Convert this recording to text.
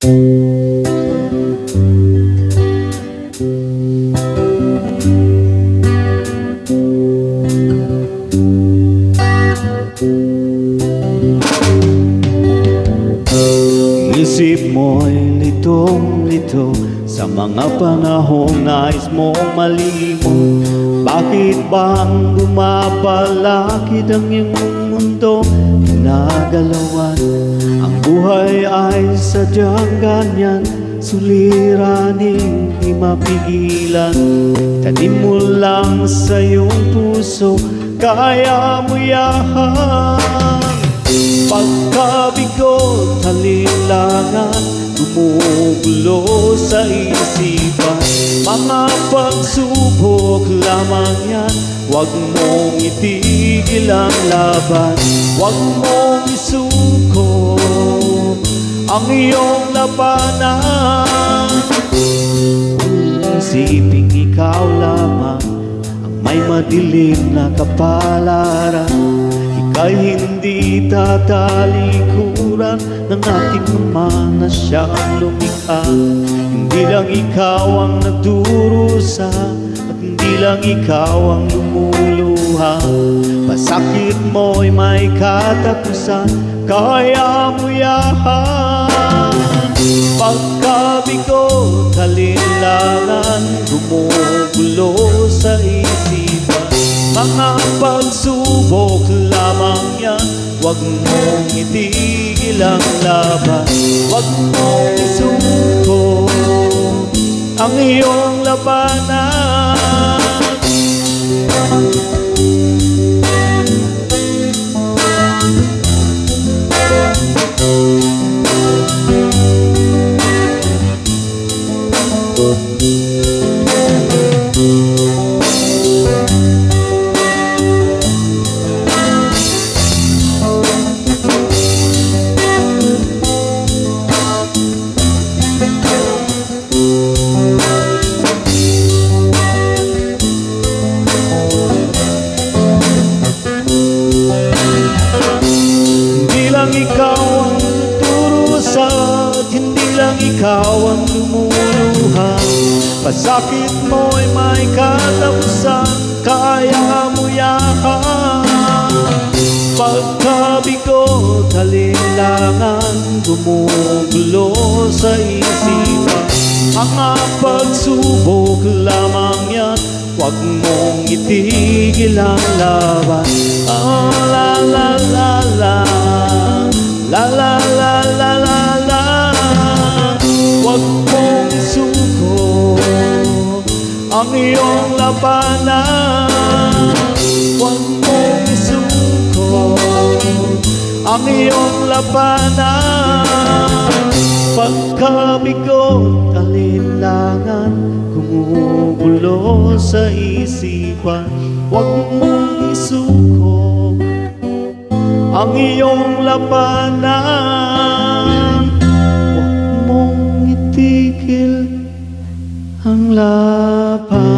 Isip mo'y litong-lito sa mga panahong nais mong malimot. Bakit bang bumabalakhid ang iyong mundo? Ginagalawan ang buhay ay sadyang ganyan, suliraning di mapigilan. Tanim mo lang sa iyong puso, kaya mo yan. Pagkabigot, halilangan, gumugulo sa isipan. Mga pagsubok lamang yan, huwag mong itigil ang laban. Huwag mong isuko ang iyong labanan. Isiping ikaw lamang ang may madilim na kapalaran. Ika'y hindi tatalikuran ng ating Ama na siyang lumikha. Hindi lang ikaw ang nagdurusa at hindi lang ikaw ang lumuluha. Pasakit mo'y may katapusan, kaya mo yan. Pagkabigot, halilangan, gumugulo sa isipan. Mga pagsubok lamang yan, huwag mong itigil ang laban. Huwag mong isuko ang iyong labanan. Ikaw ang turusa at hindi lang ikaw ang lumuluha. Pasakit mo'y may katapusan, kaya mo yan. Pagkabigot, halilangan, gumugulo sa isipan. Mga pagsubok lamang yan, huwag mong itigil ang laban. Oh, la la la la, la la la la la la. Huwag mong isuko ang iyong labanan. Huwag mong isuko ang iyong labanan. Pagkabigot, alinlangan, gumugulo sa isipan. Huwag mong isuko ang iyong labanan. Huwag mong itigil ang laban.